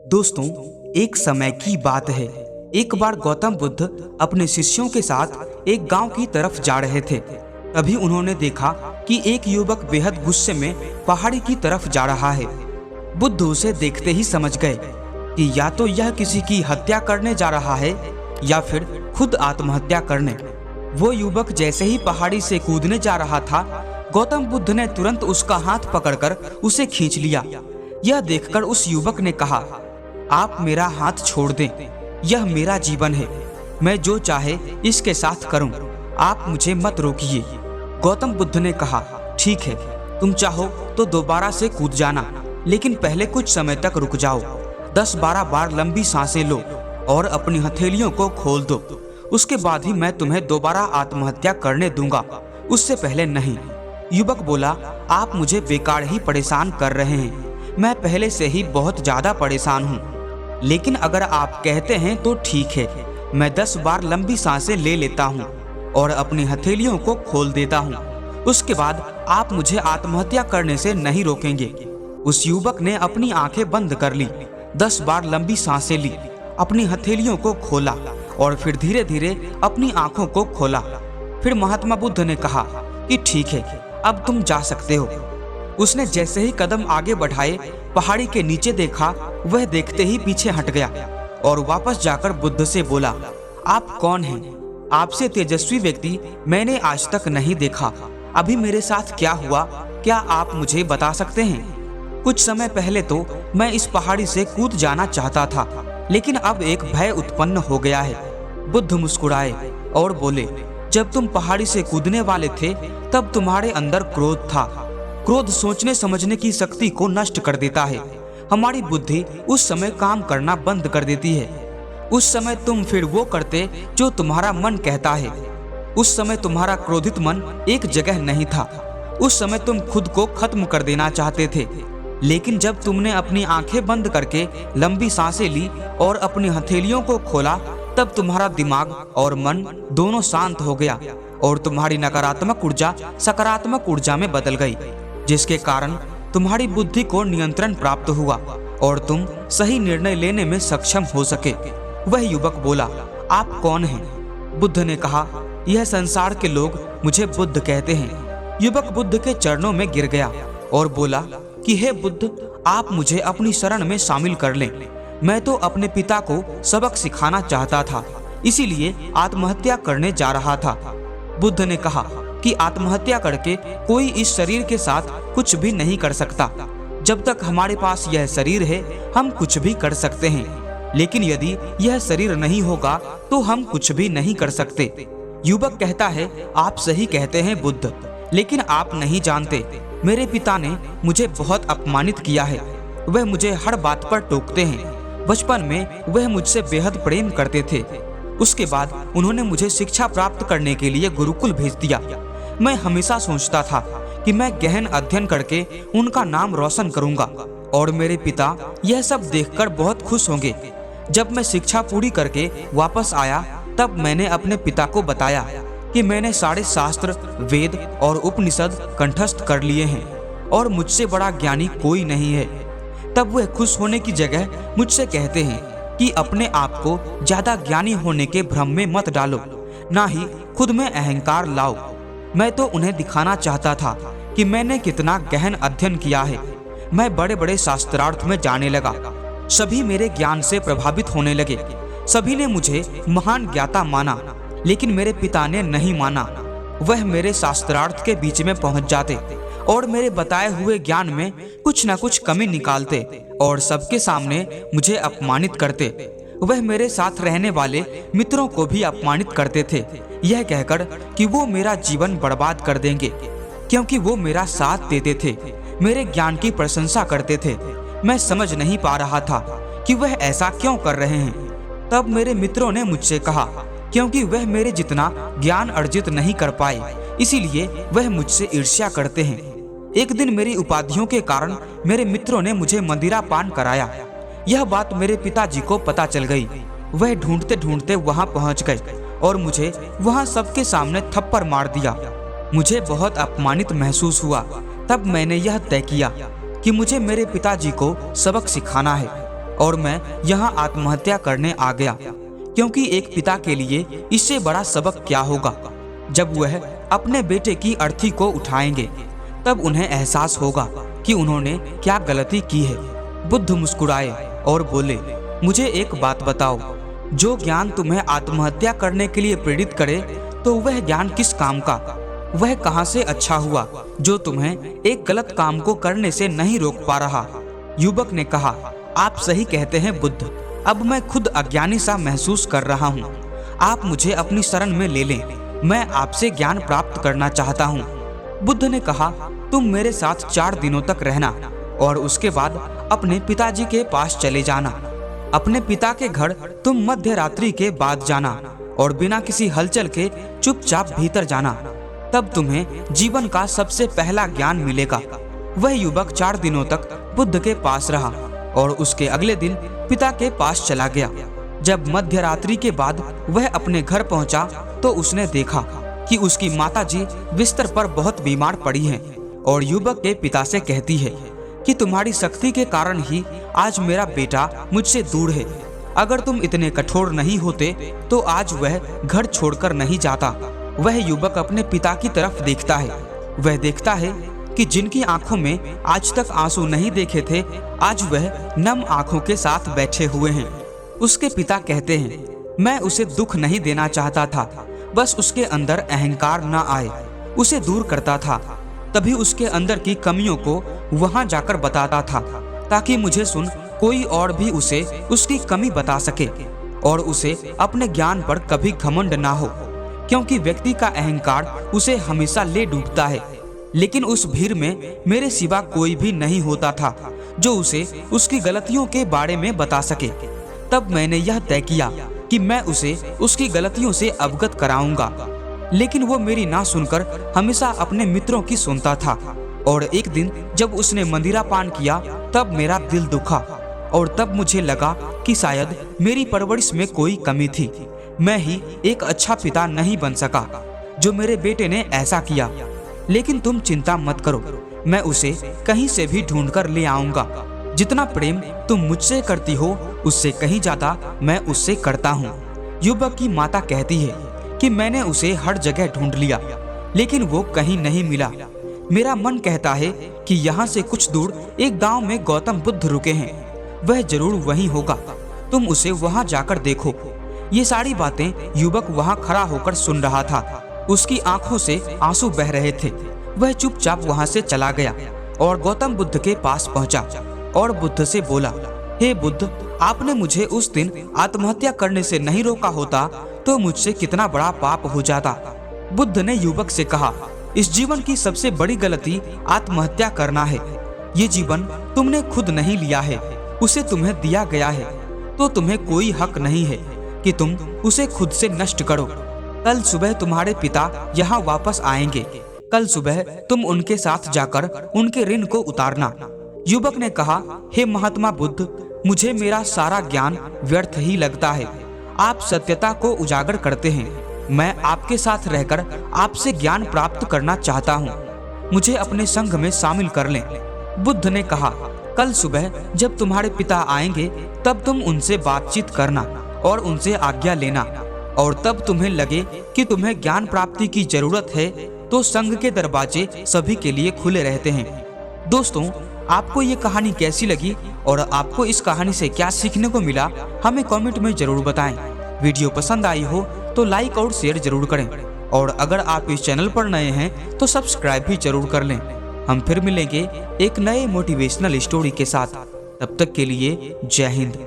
दोस्तों, एक समय की बात है। एक बार गौतम बुद्ध अपने शिष्यों के साथ एक गांव की तरफ जा रहे थे। तभी उन्होंने देखा कि एक युवक बेहद गुस्से में पहाड़ी की तरफ जा रहा है। बुद्ध उसे देखते ही समझ गए कि या तो यह किसी की हत्या करने जा रहा है या फिर खुद आत्महत्या करने। वो युवक जैसे ही पहाड़ी से कूदने जा रहा था, गौतम बुद्ध ने तुरंत उसका हाथ पकड़कर उसे खींच लिया। यह देखकर उस युवक ने कहा, आप मेरा हाथ छोड़ दें, यह मेरा जीवन है, मैं जो चाहे इसके साथ करूं, आप मुझे मत रोकिए। गौतम बुद्ध ने कहा, ठीक है, तुम चाहो तो दोबारा से कूद जाना, लेकिन पहले कुछ समय तक रुक जाओ। 10-12 बार लंबी सांसें लो और अपनी हथेलियों को खोल दो। उसके बाद ही मैं तुम्हें दोबारा आत्महत्या करने दूंगा, उससे पहले नहीं। युवक बोला, आप मुझे बेकार ही परेशान कर रहे हैं, मैं पहले से ही बहुत ज्यादा परेशान हूँ। लेकिन अगर आप कहते हैं तो ठीक है, मैं 10 बार लंबी सांसें ले लेता हूँ और अपनी हथेलियों को खोल देता हूँ। उसके बाद आप मुझे आत्महत्या करने से नहीं रोकेंगे। उस युवक ने अपनी आंखें बंद कर ली, 10 बार लंबी सांसें ली, अपनी हथेलियों को खोला और फिर धीरे धीरे अपनी आंखों को खोला। फिर महात्मा बुद्ध ने कहा कि ठीक है, अब तुम जा सकते हो। उसने जैसे ही कदम आगे बढ़ाए, पहाड़ी के नीचे देखा, वह देखते ही पीछे हट गया और वापस जाकर बुद्ध से बोला, आप कौन हैं? आपसे तेजस्वी व्यक्ति मैंने आज तक नहीं देखा। अभी मेरे साथ क्या हुआ, क्या आप मुझे बता सकते हैं? कुछ समय पहले तो मैं इस पहाड़ी से कूद जाना चाहता था, लेकिन अब एक भय उत्पन्न हो गया है। बुद्ध मुस्कुराए और बोले, जब तुम पहाड़ी से कूदने वाले थे तब तुम्हारे अंदर क्रोध था। क्रोध सोचने समझने की शक्ति को नष्ट कर देता है। हमारी बुद्धि उस समय काम करना बंद कर देती है। उस समय तुम फिर वो करते जो तुम्हारा मन कहता है। उस समय तुम्हारा क्रोधित मन एक जगह नहीं था। उस समय तुम खुद को खत्म कर देना चाहते थे। लेकिन जब तुमने अपनी आंखें बंद करके लंबी सांसें ली और अपनी हथेलियों को खोला, तब तुम्हारा दिमाग और मन दोनों शांत हो गया और तुम्हारी नकारात्मक ऊर्जा सकारात्मक ऊर्जा में बदल गई, जिसके कारण तुम्हारी बुद्धि को नियंत्रण प्राप्त हुआ और तुम सही निर्णय लेने में सक्षम हो सके। वह युवक बोला, आप कौन हैं? बुद्ध ने कहा, यह संसार के लोग मुझे बुद्ध कहते हैं। युवक बुद्ध के चरणों में गिर गया और बोला कि हे बुद्ध, आप मुझे अपनी शरण में शामिल कर लें। मैं तो अपने पिता को सबक सिखाना चाहता था, इसीलिए आत्महत्या करने जा रहा था। बुद्ध ने कहा कि आत्महत्या करके कोई इस शरीर के साथ कुछ भी नहीं कर सकता। जब तक हमारे पास यह शरीर है, हम कुछ भी कर सकते हैं, लेकिन यदि यह शरीर नहीं होगा तो हम कुछ भी नहीं कर सकते। युवक कहता है, आप सही कहते हैं बुद्ध, लेकिन आप नहीं जानते, मेरे पिता ने मुझे बहुत अपमानित किया है। वह मुझे हर बात पर टोकते हैं। बचपन में वह मुझसे बेहद प्रेम करते थे। उसके बाद उन्होंने मुझे शिक्षा प्राप्त करने के लिए गुरुकुल भेज दिया। मैं हमेशा सोचता था कि मैं गहन अध्ययन करके उनका नाम रोशन करूंगा और मेरे पिता यह सब देखकर बहुत खुश होंगे। जब मैं शिक्षा पूरी करके वापस आया, तब मैंने अपने पिता को बताया कि मैंने सारे शास्त्र, वेद और उपनिषद कंठस्थ कर लिए हैं और मुझसे बड़ा ज्ञानी कोई नहीं है। तब वह खुश होने की जगह मुझसे कहते हैं कि अपने आप को ज्यादा ज्ञानी होने के भ्रम में मत डालो, ना ही खुद में अहंकार लाओ। मैं तो उन्हें दिखाना चाहता था कि मैंने कितना गहन अध्ययन किया है। मैं बड़े बड़े शास्त्रार्थ में जाने लगा। सभी मेरे ज्ञान से प्रभावित होने लगे। सभी ने मुझे महान ज्ञाता माना, लेकिन मेरे पिता ने नहीं माना। वह मेरे शास्त्रार्थ के बीच में पहुंच जाते और मेरे बताए हुए ज्ञान में कुछ न कुछ कमी निकालते और सबके सामने मुझे अपमानित करते। वह मेरे साथ रहने वाले मित्रों को भी अपमानित करते थे, यह कहकर कि वो मेरा जीवन बर्बाद कर देंगे, क्योंकि वो मेरा साथ देते थे, मेरे ज्ञान की प्रशंसा करते थे। मैं समझ नहीं पा रहा था कि वह ऐसा क्यों कर रहे हैं। तब मेरे मित्रों ने मुझसे कहा, क्योंकि वह मेरे जितना ज्ञान अर्जित नहीं कर पाए, इसीलिए वह मुझसे ईर्ष्या करते हैं। एक दिन मेरी उपाधियों के कारण मेरे मित्रों ने मुझे मदिरा पान कराया। यह बात मेरे पिताजी को पता चल गई। वह ढूंढते ढूंढते वहां पहुंच गए और मुझे वहां सबके सामने थप्पड़ मार दिया। मुझे बहुत अपमानित महसूस हुआ। तब मैंने यह तय किया कि मुझे मेरे पिताजी को सबक सिखाना है। और मैं यहाँ आत्महत्या करने आ गया, क्योंकि एक पिता के लिए इससे बड़ा सबक क्या होगा। जब वह अपने बेटे की अर्थी को उठाएंगे तब उन्हें एहसास होगा कि उन्होंने क्या गलती की है। बुद्ध मुस्कुराए और बोले, मुझे एक बात बताओ, जो ज्ञान तुम्हें आत्महत्या करने के लिए प्रेरित करे तो वह ज्ञान किस काम का, वह कहाँ से अच्छा हुआ जो तुम्हें एक गलत काम को करने से नहीं रोक पा रहा। युवक ने कहा, आप सही कहते हैं बुद्ध, अब मैं खुद अज्ञानी सा महसूस कर रहा हूँ। आप मुझे अपनी शरण में ले लें, मैं आपसे ज्ञान प्राप्त करना चाहता हूँ। बुद्ध ने कहा, तुम मेरे साथ 4 दिनों तक रहना और उसके बाद अपने पिताजी के पास चले जाना। अपने पिता के घर तुम मध्य रात्रि के बाद जाना और बिना किसी हलचल के चुपचाप भीतर जाना, तब तुम्हें जीवन का सबसे पहला ज्ञान मिलेगा। वह युवक 4 दिनों तक बुद्ध के पास रहा और उसके अगले दिन पिता के पास चला गया। जब मध्य रात्रि के बाद वह अपने घर पहुंचा तो उसने देखा कि उसकी माताजी बिस्तर पर बहुत बीमार पड़ी हैं और युवक के पिता से कहती है कि तुम्हारी शक्ति के कारण ही आज मेरा बेटा मुझसे दूर है। अगर तुम इतने कठोर नहीं होते तो आज वह घर छोड़कर नहीं जाता। वह युवक अपने पिता की तरफ देखता है। वह देखता है कि जिनकी आंखों में आज तक आंसू नहीं देखे थे, आज वह नम आंखों के साथ बैठे हुए हैं। उसके पिता कहते हैं, मैं उसे दुख नहीं देना चाहता था, बस उसके अंदर अहंकार न आए, उसे दूर करता था। तभी उसके अंदर की कमियों को वहां जाकर बताता था, ताकि मुझे सुन कोई और भी उसे उसकी कमी बता सके और उसे अपने ज्ञान पर कभी घमंड ना हो, क्योंकि व्यक्ति का अहंकार उसे हमेशा ले डूबता है। लेकिन उस भीड़ में मेरे सिवा कोई भी नहीं होता था जो उसे उसकी गलतियों के बारे में बता सके। तब मैंने यह तय किया कि मैं उसे उसकी गलतियों से अवगत कराऊंगा। लेकिन वो मेरी ना सुनकर हमेशा अपने मित्रों की सुनता था। और एक दिन जब उसने मंदिरा पान किया तब मेरा दिल दुखा और तब मुझे लगा कि शायद मेरी परवरिश में कोई कमी थी। मैं ही एक अच्छा पिता नहीं बन सका जो मेरे बेटे ने ऐसा किया। लेकिन तुम चिंता मत करो, मैं उसे कहीं से भी ढूंढ कर ले आऊंगा। जितना प्रेम तुम मुझसे करती हो उससे कहीं ज्यादा मैं उससे करता हूँ। युवक की माता कहती है कि मैंने उसे हर जगह ढूंढ लिया लेकिन वो कहीं नहीं मिला। मेरा मन कहता है कि यहाँ से कुछ दूर एक गांव में गौतम बुद्ध रुके हैं, वह जरूर वहीं होगा। तुम उसे वहाँ जाकर देखो। ये सारी बातें युवक वहाँ खड़ा होकर सुन रहा था। उसकी आंखों से आंसू बह रहे थे। वह चुपचाप वहाँ से चला गया और गौतम बुद्ध के पास पहुँचा और बुद्ध से बोला, हे बुद्ध, आपने मुझे उस दिन आत्महत्या करने से नहीं रोका होता तो मुझसे कितना बड़ा पाप हो जाता। बुद्ध ने युवक से कहा, इस जीवन की सबसे बड़ी गलती आत्महत्या करना है। ये जीवन तुमने खुद नहीं लिया है, उसे तुम्हें दिया गया है, तो तुम्हें कोई हक नहीं है कि तुम उसे खुद से नष्ट करो। कल सुबह तुम्हारे पिता यहाँ वापस आएंगे। कल सुबह तुम उनके साथ जाकर उनके ऋण को उतारना। युवक ने कहा, हे महात्मा बुद्ध, मुझे मेरा सारा ज्ञान व्यर्थ ही लगता है। आप सत्यता को उजागर करते हैं। मैं आपके साथ रहकर आपसे ज्ञान प्राप्त करना चाहता हूँ। मुझे अपने संघ में शामिल कर लें। बुद्ध ने कहा, कल सुबह जब तुम्हारे पिता आएंगे तब तुम उनसे बातचीत करना और उनसे आज्ञा लेना, और तब तुम्हें लगे कि तुम्हें ज्ञान प्राप्ति की जरूरत है तो संघ के दरवाजे सभी के लिए खुले रहते हैं। दोस्तों, आपको ये कहानी कैसी लगी और आपको इस कहानी से क्या सीखने को मिला, हमें कमेंट में जरूर बताएं। वीडियो पसंद आई हो तो लाइक और शेयर जरूर करें, और अगर आप इस चैनल पर नए हैं तो सब्सक्राइब भी जरूर कर लें। हम फिर मिलेंगे एक नए मोटिवेशनल स्टोरी के साथ। तब तक के लिए जय हिंद।